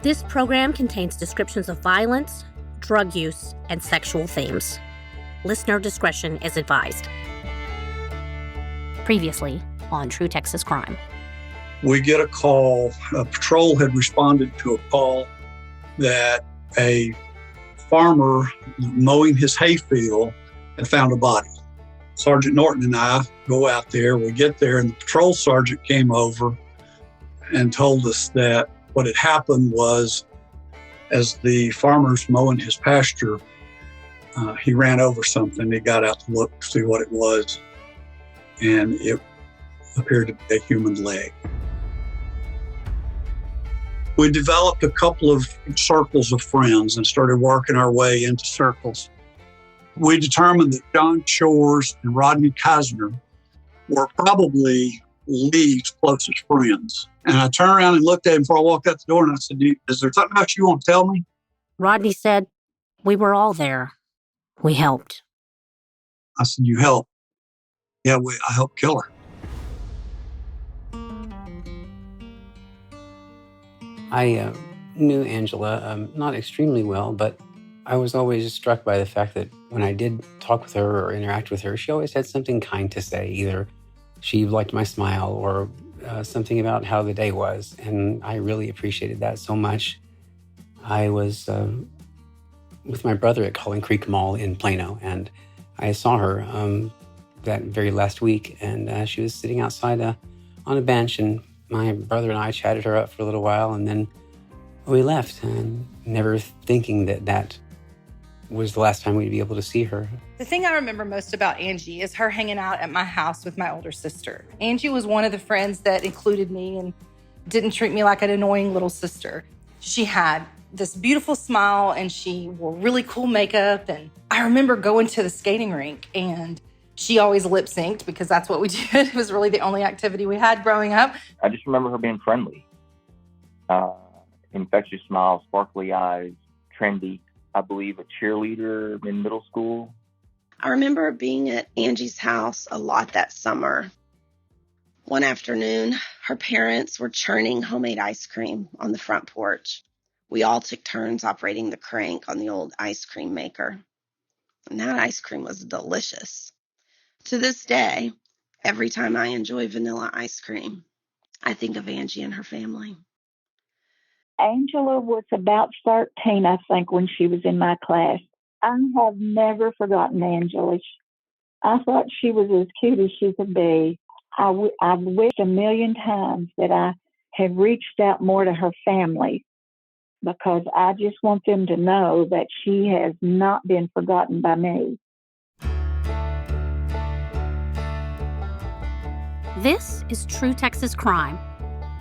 This program contains descriptions of violence, drug use, and sexual themes. Listener discretion is advised. Previously on True Texas Crime. We get a call. A patrol had responded to a call that a farmer mowing his hayfield had found a body. Sergeant Norton and I go out there. We get there, and the patrol sergeant came over and told us that what had happened was, as the farmer's mowing his pasture, he ran over something. He got out to look to see what it was, and it appeared to be a human leg. We developed a couple of circles of friends and started working our way into circles. We determined that John Shores and Rodney Keisner were probably Lee's closest friends. And I turned around and looked at him before I walked out the door, and I said, is there something else you want to tell me? Rodney said, "We were all there. We helped." I said, "You helped?" "Yeah, I helped kill her." I knew Angela not extremely well, but I was always struck by the fact that when I did talk with her or interact with her, she always had something kind to say. Either she liked my smile or something about how the day was, and I really appreciated that so much. I was with my brother at Collin Creek Mall in Plano, and I saw her that very last week, and she was sitting outside on a bench, and my brother and I chatted her up for a little while, and then we left, and never thinking that was the last time we'd be able to see her. The thing I remember most about Angie is her hanging out at my house with my older sister. Angie was one of the friends that included me and didn't treat me like an annoying little sister. She had this beautiful smile, and she wore really cool makeup. And I remember going to the skating rink, and she always lip synced because that's what we did. It was really the only activity we had growing up. I just remember her being friendly. Infectious smile, sparkly eyes, trendy. I believe a cheerleader in middle school. I remember being at Angie's house a lot that summer. One afternoon, her parents were churning homemade ice cream on the front porch. We all took turns operating the crank on the old ice cream maker. And that ice cream was delicious. To this day, every time I enjoy vanilla ice cream, I think of Angie and her family. Angela was about 13, I think, when she was in my class. I have never forgotten Angela. I thought she was as cute as she could be. I've wished a million times that I had reached out more to her family, because I just want them to know that she has not been forgotten by me. This is True Texas Crime,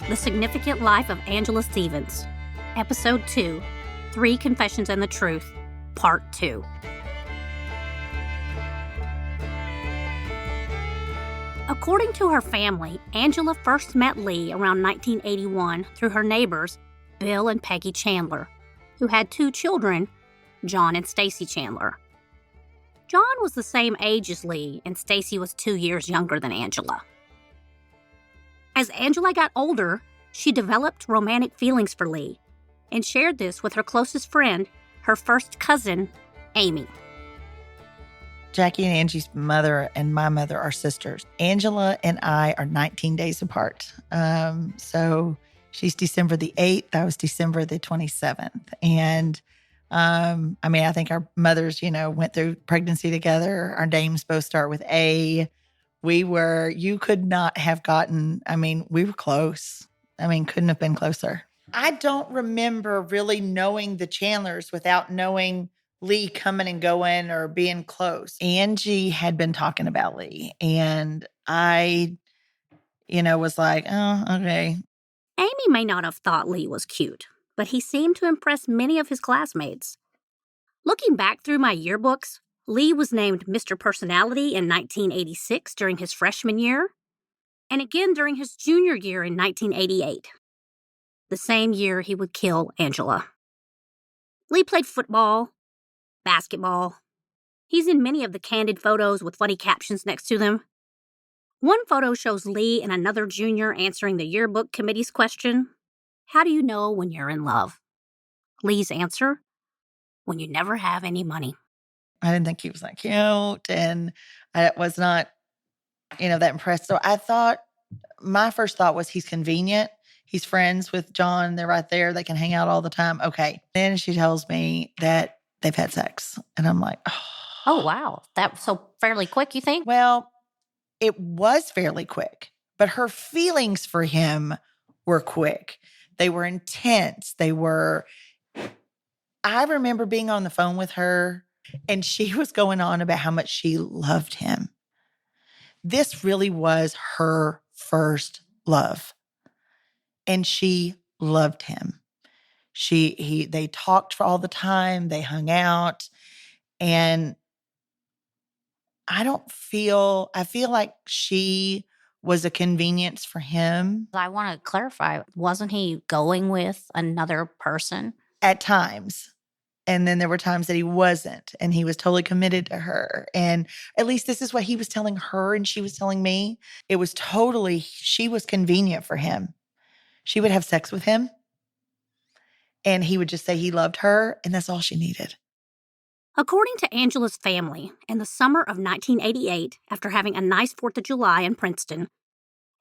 The Significant Life of Angela Stevens, Episode 2, 3 Confessions and the Truth, Part 2. According to her family, Angela first met Lee around 1981 through her neighbors, Bill and Peggy Chandler, who had 2 children, John and Stacy Chandler. John was the same age as Lee, and Stacy was 2 years younger than Angela. As Angela got older, she developed romantic feelings for Lee and shared this with her closest friend, her first cousin, Amy. Jackie and Angie's mother and my mother are sisters. Angela and I are 19 days apart. So she's December the 8th. I was December the 27th. And I think our mothers, went through pregnancy together. Our names both start with A. You could not have gotten, we were close. Couldn't have been closer. I don't remember really knowing the Chandlers without knowing Lee coming and going or being close. Angie had been talking about Lee, and I, was like, oh, okay. Amy may not have thought Lee was cute, but he seemed to impress many of his classmates. Looking back through my yearbooks, Lee was named Mr. Personality in 1986 during his freshman year, and again during his junior year in 1988, the same year he would kill Angela. Lee played football, basketball. He's in many of the candid photos with funny captions next to them. One photo shows Lee and another junior answering the yearbook committee's question, "How do you know when you're in love?" Lee's answer: when you never have any money. I didn't think he was that cute, and I was not, that impressed. So my first thought was he's convenient. He's friends with John. They're right there. They can hang out all the time. Okay. Then she tells me that they've had sex. And I'm like, Oh, wow. That was so fairly quick, you think? Well, it was fairly quick, but her feelings for him were quick. They were intense. I remember being on the phone with her, and she was going on about how much she loved him. This really was her first love, and she loved him. They talked for all the time. They hung out, and I feel like she was a convenience for him. I want to clarify, wasn't he going with another person? At times. And then there were times that he wasn't, and he was totally committed to her. And at least this is what he was telling her and she was telling me. It was she was convenient for him. She would have sex with him, and he would just say he loved her, and that's all she needed. According to Angela's family, in the summer of 1988, after having a nice 4th of July in Princeton,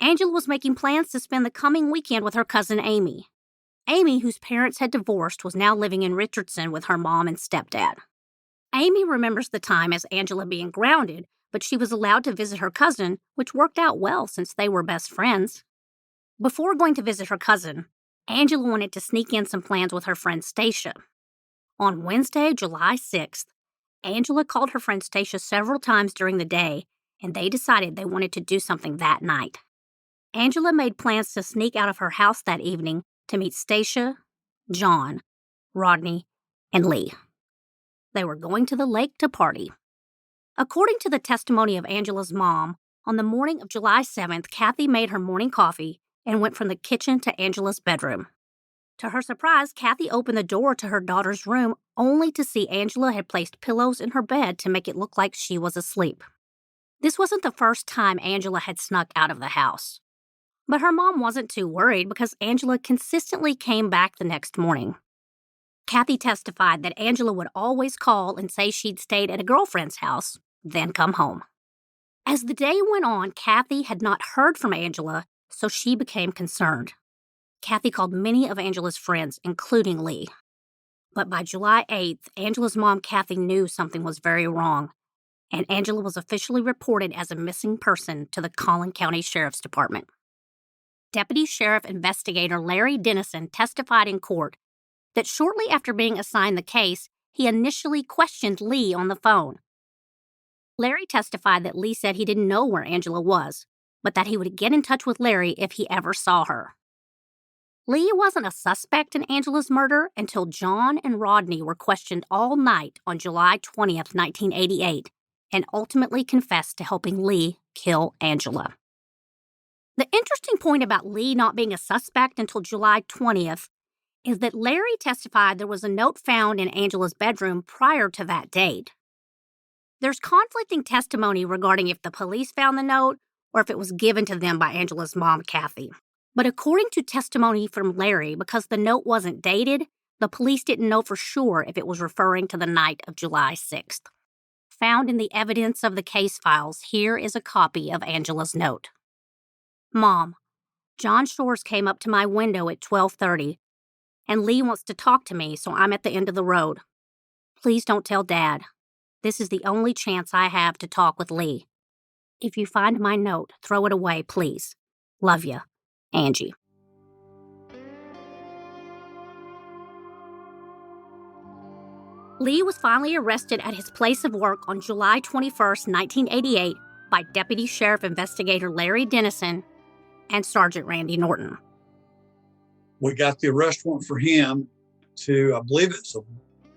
Angela was making plans to spend the coming weekend with her cousin Amy. Amy, whose parents had divorced, was now living in Richardson with her mom and stepdad. Amy remembers the time as Angela being grounded, but she was allowed to visit her cousin, which worked out well since they were best friends. Before going to visit her cousin, Angela wanted to sneak in some plans with her friend Stacia. On Wednesday, July 6th, Angela called her friend Stacia several times during the day, and they decided they wanted to do something that night. Angela made plans to sneak out of her house that evening to meet Stacia, John, Rodney, and Lee. They were going to the lake to party. According to the testimony of Angela's mom, on the morning of July 7th, Kathy made her morning coffee and went from the kitchen to Angela's bedroom. To her surprise, Kathy opened the door to her daughter's room only to see Angela had placed pillows in her bed to make it look like she was asleep. This wasn't the first time Angela had snuck out of the house. But her mom wasn't too worried because Angela consistently came back the next morning. Kathy testified that Angela would always call and say she'd stayed at a girlfriend's house, then come home. As the day went on, Kathy had not heard from Angela, so she became concerned. Kathy called many of Angela's friends, including Lee. But by July 8th, Angela's mom, Kathy, knew something was very wrong, and Angela was officially reported as a missing person to the Collin County Sheriff's Department. Deputy Sheriff Investigator Larry Denison testified in court that shortly after being assigned the case, he initially questioned Lee on the phone. Larry testified that Lee said he didn't know where Angela was, but that he would get in touch with Larry if he ever saw her. Lee wasn't a suspect in Angela's murder until John and Rodney were questioned all night on July 20th, 1988, and ultimately confessed to helping Lee kill Angela. The interesting point about Lee not being a suspect until July 20th is that Larry testified there was a note found in Angela's bedroom prior to that date. There's conflicting testimony regarding if the police found the note or if it was given to them by Angela's mom, Kathy. But according to testimony from Larry, because the note wasn't dated, the police didn't know for sure if it was referring to the night of July 6th. Found in the evidence of the case files, here is a copy of Angela's note. Mom, John Shores came up to my window at 12:30, and Lee wants to talk to me, so I'm at the end of the road. Please don't tell Dad. This is the only chance I have to talk with Lee. If you find my note, throw it away, please. Love ya, Angie. Lee was finally arrested at his place of work on July 21st, 1988 by Deputy Sheriff Investigator Larry Denison and Sergeant Randy Norton. We got the arrest warrant for him to, I believe it's a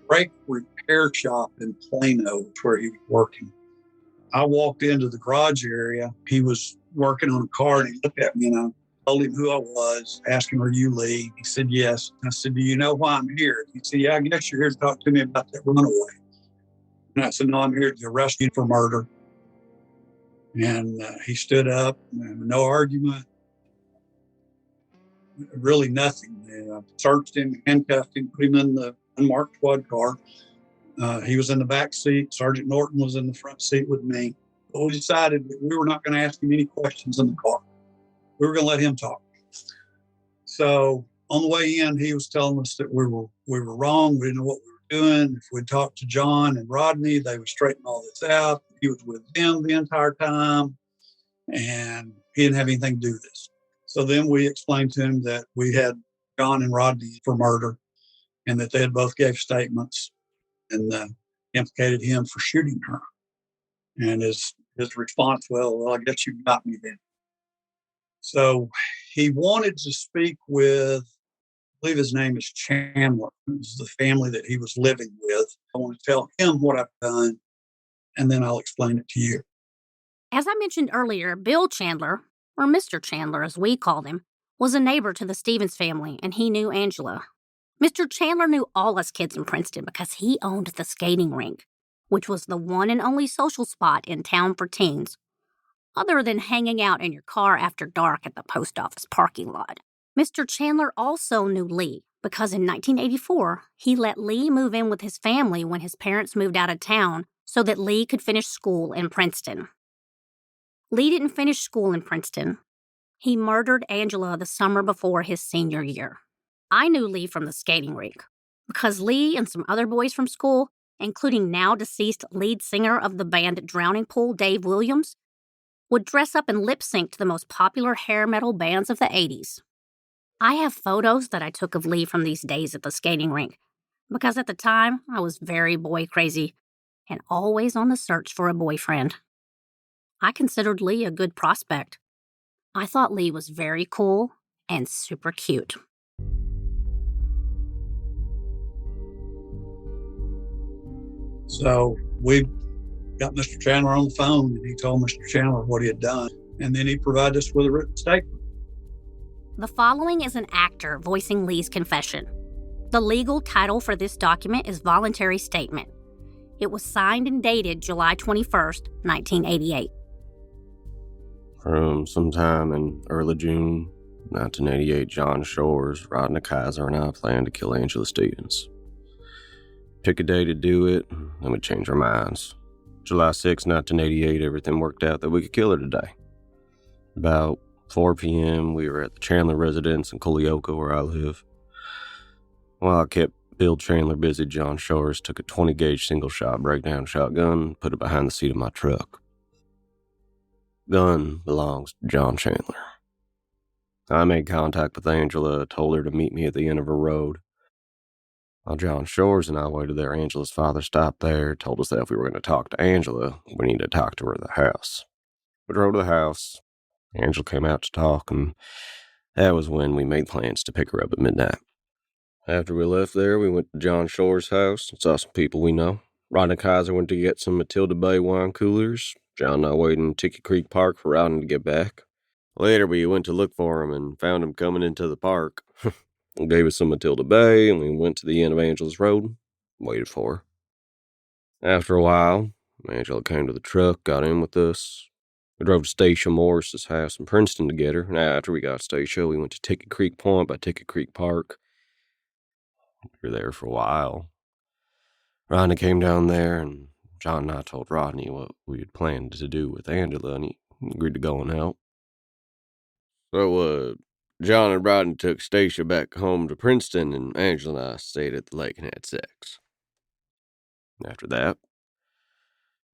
brake repair shop in Plano, where he was working. I walked into the garage area. He was working on a car, and he looked at me, and I told him who I was, asked him, "Are you Lee?" He said, "Yes." I said, "Do you know why I'm here?" He said, "Yeah, I guess you're here to talk to me about that runaway." And I said, "No, I'm here to arrest you for murder." And he stood up, and no argument. really nothing. They searched him, handcuffed him, put him in the unmarked squad car. He was in the back seat. Sergeant Norton was in the front seat with me. But we decided that we were not going to ask him any questions in the car. We were going to let him talk. So on the way in, he was telling us that we were wrong. We didn't know what we were doing. If we talked to John and Rodney, they would straighten all this out. He was with them the entire time, and he didn't have anything to do with this. So then we explained to him that we had John and Rodney for murder, and that they had both gave statements, and implicated him for shooting her. And his response, well, I guess you got me then. So he wanted to speak with, I believe his name is Chandler. It was the family that he was living with. I want to tell him what I've done, and then I'll explain it to you. As I mentioned earlier, Bill Chandler, or Mr. Chandler as we called him, was a neighbor to the Stevens family, and he knew Angela. Mr. Chandler knew all us kids in Princeton because he owned the skating rink, which was the one and only social spot in town for teens, other than hanging out in your car after dark at the post office parking lot. Mr. Chandler also knew Lee because in 1984, he let Lee move in with his family when his parents moved out of town so that Lee could finish school in Princeton. Lee didn't finish school in Princeton. He murdered Angela the summer before his senior year. I knew Lee from the skating rink because Lee and some other boys from school, including now deceased lead singer of the band Drowning Pool, Dave Williams, would dress up and lip sync to the most popular hair metal bands of the 80s. I have photos that I took of Lee from these days at the skating rink because at the time I was very boy crazy and always on the search for a boyfriend. I considered Lee a good prospect. I thought Lee was very cool and super cute. So we got Mr. Chandler on the phone, and he told Mr. Chandler what he had done, and then he provided us with a written statement. The following is an actor voicing Lee's confession. The legal title for this document is Voluntary Statement. It was signed and dated July 21st, 1988. From sometime in early June 1988, John Shores, Rodney Kaiser, and I planned to kill Angela Stevens. Pick a day to do it, and we'd change our minds. July 6, 1988, everything worked out that we could kill her today. About 4 p.m., we were at the Chandler residence in Culleoka, where I live. While I kept Bill Chandler busy, John Shores took a 20-gauge single-shot breakdown shotgun and put it behind the seat of my truck. Gun belongs to John Chandler. I made contact with Angela, told her to meet me at the end of her road. While John Shores and I waited there, Angela's father stopped there, told us that if we were going to talk to Angela, we needed to talk to her at the house. We drove to the house. Angela came out to talk, and that was when we made plans to pick her up at midnight. After we left there, we went to John Shores' house and saw some people we know. Rodney Kaiser went to get some Matilda Bay wine coolers. John and I waited in Ticket Creek Park for Rodney to get back. Later, we went to look for him and found him coming into the park. He gave us some Matilda Bay, and we went to the end of Angela's road and waited for her. After a while, Angela came to the truck, got in with us. We drove to Stacia Morris's house in Princeton to get her, and after we got Stacia, we went to Ticket Creek Point by Ticket Creek Park. We were there for a while. Rodney came down there, and John and I told Rodney what we had planned to do with Angela, and he agreed to go and help. So, John and Rodney took Stacia back home to Princeton, and Angela and I stayed at the lake and had sex. After that,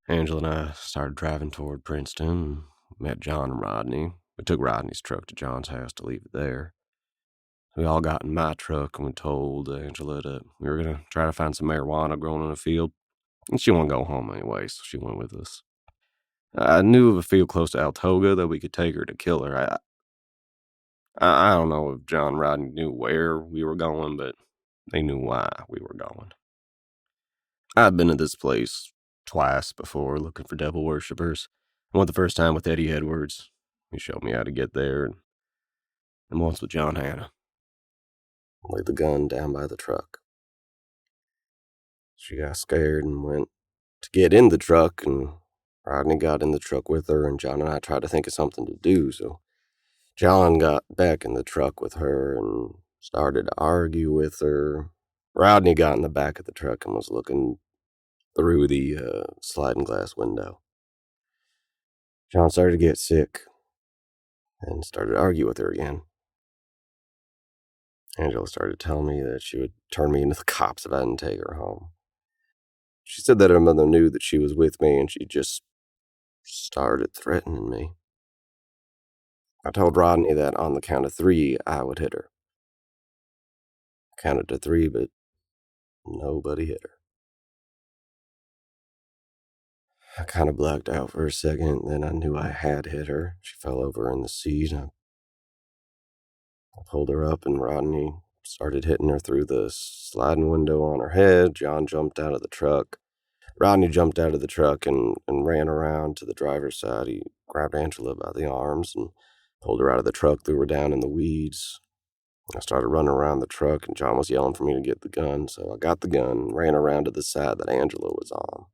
Angela and I started driving toward Princeton and met John and Rodney. We took Rodney's truck to John's house to leave it there. We all got in my truck and we told Angela that we were going to try to find some marijuana growing in a field. And she wanted to go home anyway, so she went with us. I knew of a field close to Altoga that we could take her to kill her. I don't know if John and Rodney knew where we were going, but they knew why we were going. I'd been to this place twice before looking for devil worshippers. I went the first time with Eddie Edwards. He showed me how to get there, and once with John Hanna. Laid the gun down by the truck. She got scared and went to get in the truck, and Rodney got in the truck with her, and John and I tried to think of something to do, so John got back in the truck with her and started to argue with her. Rodney got in the back of the truck and was looking through the sliding glass window. John started to get sick and started to argue with her again. Angela started telling me that she would turn me into the cops if I didn't take her home. She said that her mother knew that she was with me and she just started threatening me. I told Rodney that on the count of 3, I would hit her. I counted to 3, but nobody hit her. I kind of blacked out for a second, then I knew I had hit her. She fell over in the seat. I pulled her up and Rodney started hitting her through the sliding window on her head. John jumped out of the truck. Rodney jumped out of the truck and ran around to the driver's side. He grabbed Angela by the arms and pulled her out of the truck, threw her down in the weeds. I started running around the truck, and John was yelling for me to get the gun, so I got the gun and ran around to the side that Angela was on.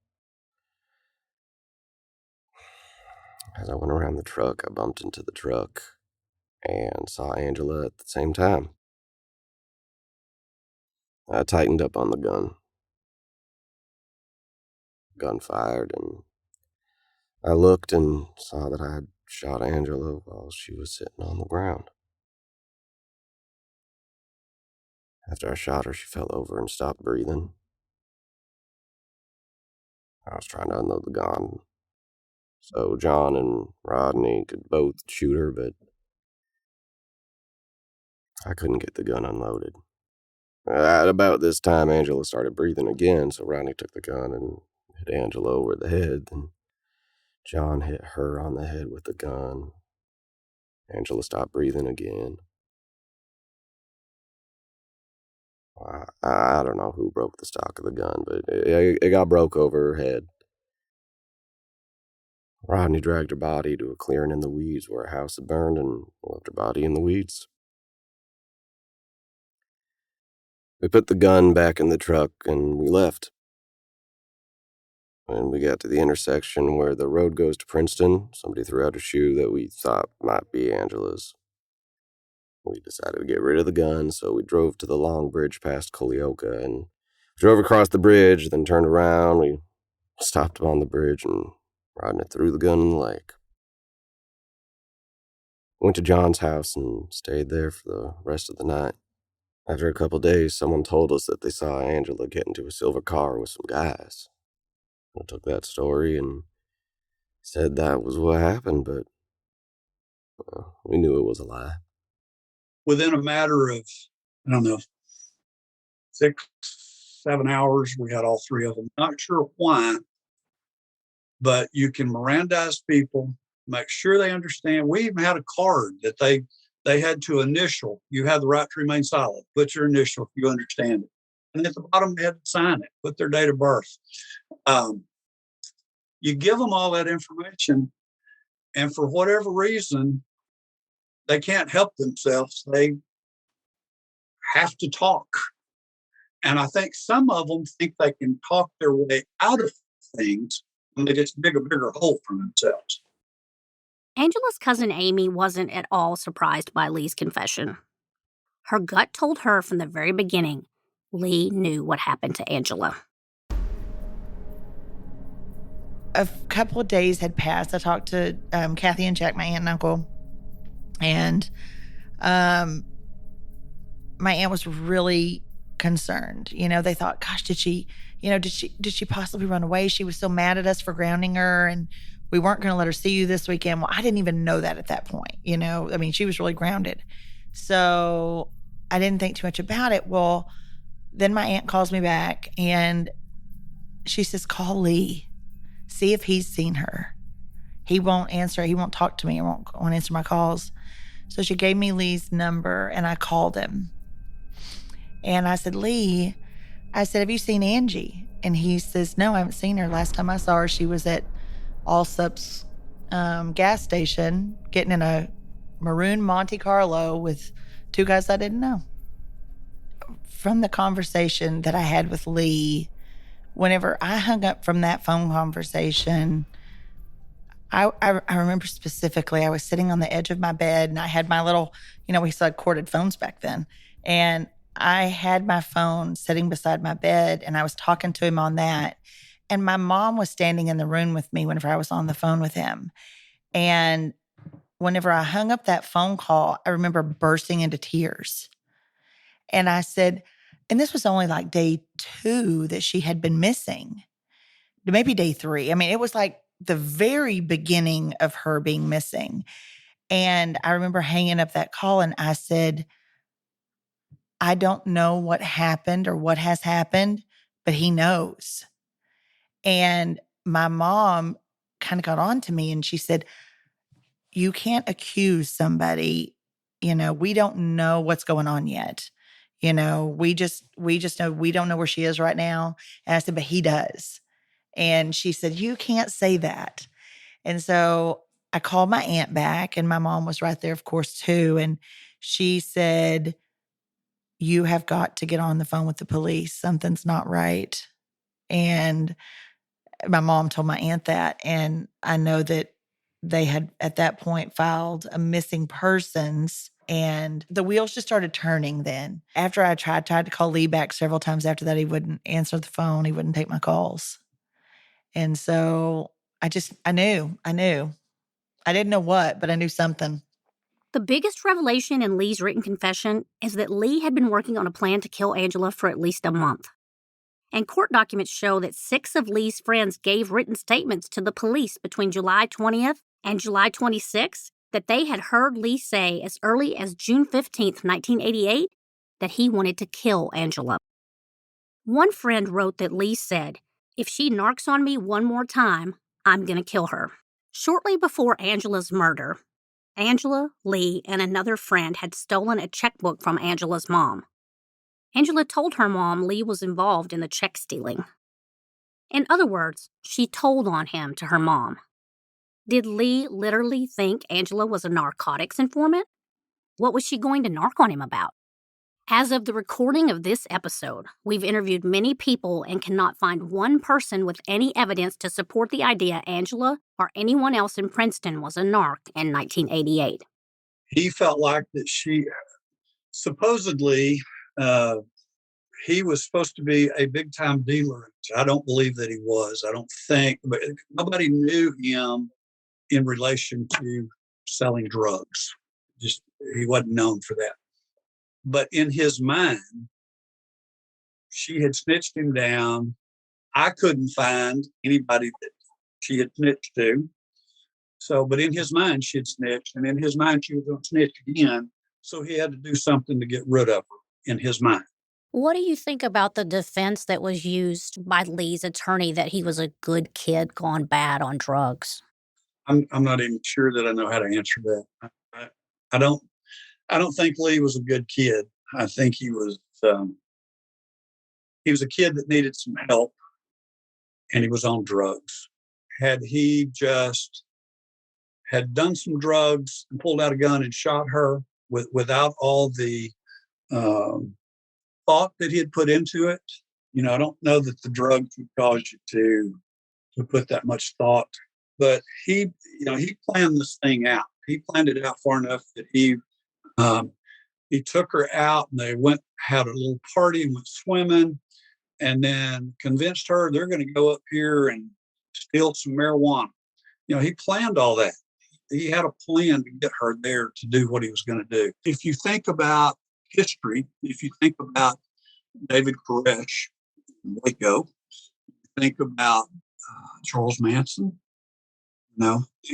As I went around the truck, I bumped into the truck and saw Angela at the same time. I tightened up on the gun. Gun fired, and I looked and saw that I had shot Angela while she was sitting on the ground. After I shot her, she fell over and stopped breathing. I was trying to unload the gun so John and Rodney could both shoot her, but I couldn't get the gun unloaded. At about this time, Angela started breathing again, so Rodney took the gun and hit Angela over the head. Then John hit her on the head with the gun. Angela stopped breathing again. I don't know who broke the stock of the gun, but it got broke over her head. Rodney dragged her body to a clearing in the weeds where a house had burned and left her body in the weeds. We put the gun back in the truck and we left. When we got to the intersection where the road goes to Princeton, somebody threw out a shoe that we thought might be Angela's. We decided to get rid of the gun, so we drove to the long bridge past Collioca and drove across the bridge, then turned around. We stopped on the bridge and Rodney threw the gun in the lake. Went to John's house and stayed there for the rest of the night. After a couple days, someone told us that they saw Angela get into a silver car with some guys. I took that story and said that was what happened, but we knew it was a lie. Within a matter of, 6-7 hours, we had all 3 of them. Not sure why, but you can Mirandize people, make sure they understand. We even had a card that they had to initial. You have the right to remain silent. Put your initial if you understand it. And at the bottom, they had to sign it, put their date of birth. You give them all that information, and for whatever reason, they can't help themselves. They have to talk. And I think some of them think they can talk their way out of things and they just dig a bigger hole for themselves. Angela's cousin Amy wasn't at all surprised by Lee's confession. Her gut told her from the very beginning Lee knew what happened to Angela. A couple of days had passed. I talked to Kathy and Jack, my aunt and uncle, and my aunt was really concerned. They thought, gosh, did she possibly run away? She was so mad at us for grounding her, and we weren't going to let her see you this weekend. Well, I didn't even know that at that point. She was really grounded. So I didn't think too much about it. Well, then my aunt calls me back and she says, call Lee. See if he's seen her. He won't answer. He won't talk to me. He won't answer my calls. So she gave me Lee's number and I called him. And I said, Lee, have you seen Angie? And he says, no, I haven't seen her. Last time I saw her, she was at Allsup's gas station getting in a maroon Monte Carlo with 2 guys I didn't know. From the conversation that I had with Lee, whenever I hung up from that phone conversation, I remember specifically, I was sitting on the edge of my bed and I had my little, we still had corded phones back then. And I had my phone sitting beside my bed and I was talking to him on that. And my mom was standing in the room with me whenever I was on the phone with him. And whenever I hung up that phone call, I remember bursting into tears. And I said, and this was only like day 2 that she had been missing, maybe day 3. I mean, it was like the very beginning of her being missing. And I remember hanging up that call and I said, I don't know what happened or what has happened, but he knows. And my mom kind of got on to me and she said, you can't accuse somebody. We don't know what's going on yet. We just know we don't know where she is right now. And I said, but he does. And she said, you can't say that. And so I called my aunt back and my mom was right there, of course, too. And she said, you have got to get on the phone with the police. Something's not right. And my mom told my aunt that. And I know that they had at that point filed a missing persons and the wheels just started turning then. After I tried to call Lee back several times after that, he wouldn't answer the phone. He wouldn't take my calls. And so I knew. I didn't know what, but I knew something. The biggest revelation in Lee's written confession is that Lee had been working on a plan to kill Angela for at least a month. And court documents show that 6 of Lee's friends gave written statements to the police between July 20th and July 26th that they had heard Lee say as early as June 15th, 1988, that he wanted to kill Angela. One friend wrote that Lee said, if she narcs on me one more time, I'm going to kill her. Shortly before Angela's murder, Angela, Lee, and another friend had stolen a checkbook from Angela's mom. Angela told her mom Lee was involved in the check stealing. In other words, she told on him to her mom. Did Lee literally think Angela was a narcotics informant? What was she going to narc on him about? As of the recording of this episode, we've interviewed many people and cannot find one person with any evidence to support the idea Angela or anyone else in Princeton was a narc in 1988. He felt like that she supposedly he was supposed to be a big-time dealer. I don't believe that he was. I don't think, but nobody knew him in relation to selling drugs. Just he wasn't known for that. But in his mind, she had snitched him down. I couldn't find anybody that she had snitched to. So, but in his mind, she had snitched, and in his mind, she was going to snitch again. So he had to do something to get rid of her in his mind. What do you think about the defense that was used by Lee's attorney that he was a good kid gone bad on drugs? I'm not even sure that I know how to answer that. I don't think Lee was a good kid. I think he was a kid that needed some help, and he was on drugs. Had he just had done some drugs and pulled out a gun and shot her without all the thought that he had put into it, I don't know that the drugs would cause you to put that much thought. But he planned this thing out. He planned it out far enough that he took her out and they had a little party and went swimming, and then convinced her they're going to go up here and steal some marijuana. He planned all that. He had a plan to get her there to do what he was going to do. If you think about history, if you think about David Koresh, Waco, think about Charles Manson,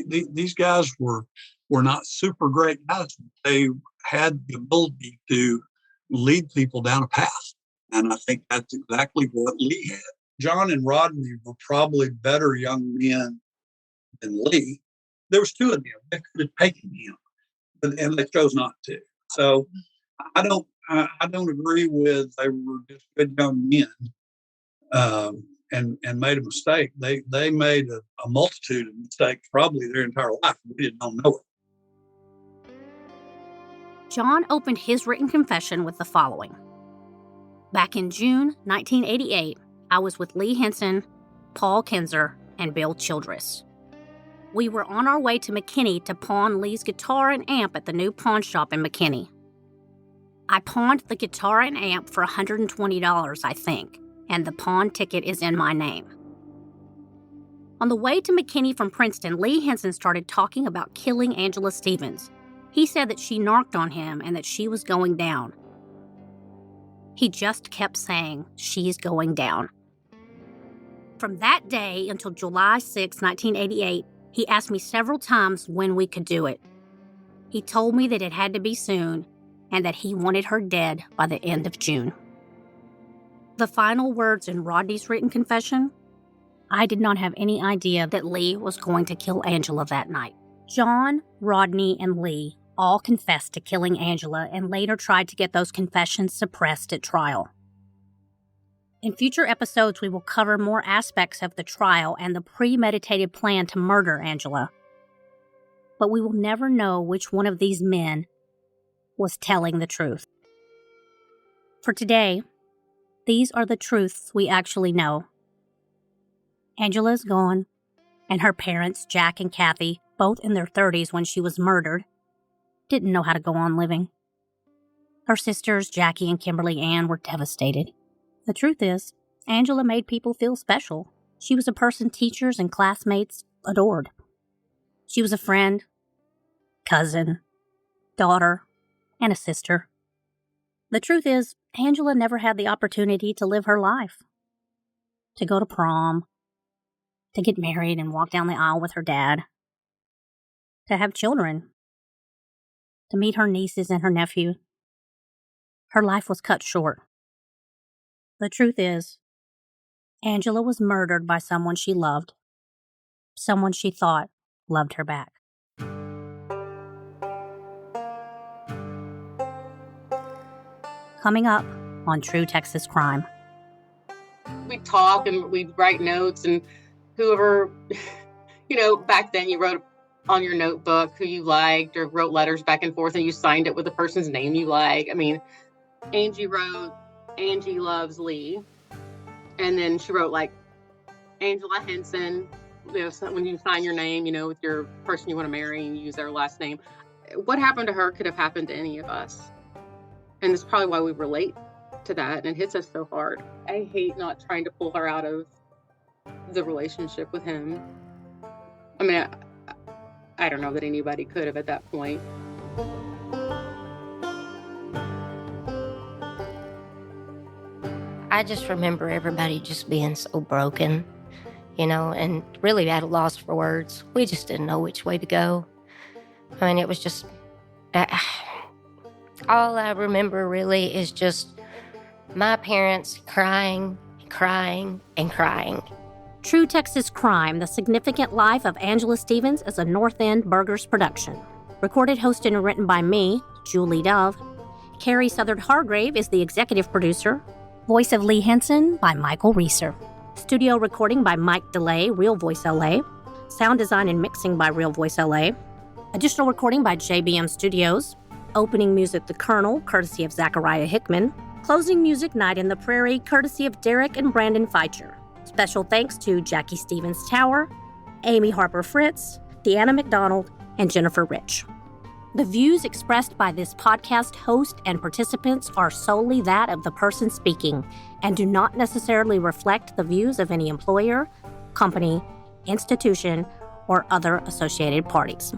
these guys were not super great guys. They had the ability to lead people down a path. And I think that's exactly what Lee had. John and Rodney were probably better young men than Lee. There was 2 of them that could have taken him, and they chose not to. So I don't agree with they were just good young men and made a mistake. They made a multitude of mistakes probably their entire life. We just don't know it. John opened his written confession with the following. Back in June 1988, I was with Lee Henson, Paul Kinzer, and Bill Childress. We were on our way to McKinney to pawn Lee's guitar and amp at the new pawn shop in McKinney. I pawned the guitar and amp for $120, I think, and the pawn ticket is in my name. On the way to McKinney from Princeton, Lee Henson started talking about killing Angela Stevens. He said that she narked on him and that she was going down. He just kept saying, she's going down. From that day until July 6, 1988, he asked me several times when we could do it. He told me that it had to be soon and that he wanted her dead by the end of June. The final words in Rodney's written confession: I did not have any idea that Lee was going to kill Angela that night. John, Rodney, and Lee all confessed to killing Angela and later tried to get those confessions suppressed at trial. In future episodes, we will cover more aspects of the trial and the premeditated plan to murder Angela. But we will never know which one of these men was telling the truth. For today, these are the truths we actually know. Angela is gone, and her parents, Jack and Kathy, both in their 30s when she was murdered, didn't know how to go on living. Her sisters, Jackie and Kimberly Ann, were devastated. The truth is, Angela made people feel special. She was a person teachers and classmates adored. She was a friend, cousin, daughter, and a sister. The truth is, Angela never had the opportunity to live her life. To go to prom, to get married and walk down the aisle with her dad, to have children, to meet her nieces and her nephew. Her life was cut short. The truth is, Angela was murdered by someone she loved, someone she thought loved her back. Coming up on True Texas Crime. We'd talk and we'd write notes, and whoever, back then you wrote on your notebook who you liked or wrote letters back and forth and you signed it with the person's name you like. I mean, Angie wrote, Angie loves Lee. And then she wrote like Angela Henson, so when you sign your name, with your person you want to marry and you use their last name. What happened to her could have happened to any of us. And it's probably why we relate to that, and it hits us so hard. I hate not trying to pull her out of the relationship with him. I mean, I don't know that anybody could have at that point. I just remember everybody just being so broken, and really at a loss for words. We just didn't know which way to go. I mean, it was just... all I remember really is just my parents crying, crying, and crying. True Texas Crime, The Significant Life of Angela Stevens is a North End Burgers production. Recorded, hosted, and written by me, Julie Dove. Carrie Southard-Hargrave is the executive producer. Voice of Lee Henson by Michael Reeser. Studio recording by Mike DeLay, Real Voice LA. Sound design and mixing by Real Voice LA. Additional recording by JBM Studios. Opening music, The Colonel, courtesy of Zachariah Hickman. Closing music, Night in the Prairie, courtesy of Derek and Brandon Feicher. Special thanks to Jackie Stevens Tower, Amy Harper Fritz, Deanna McDonald, and Jennifer Rich. The views expressed by this podcast host and participants are solely that of the person speaking and do not necessarily reflect the views of any employer, company, institution, or other associated parties.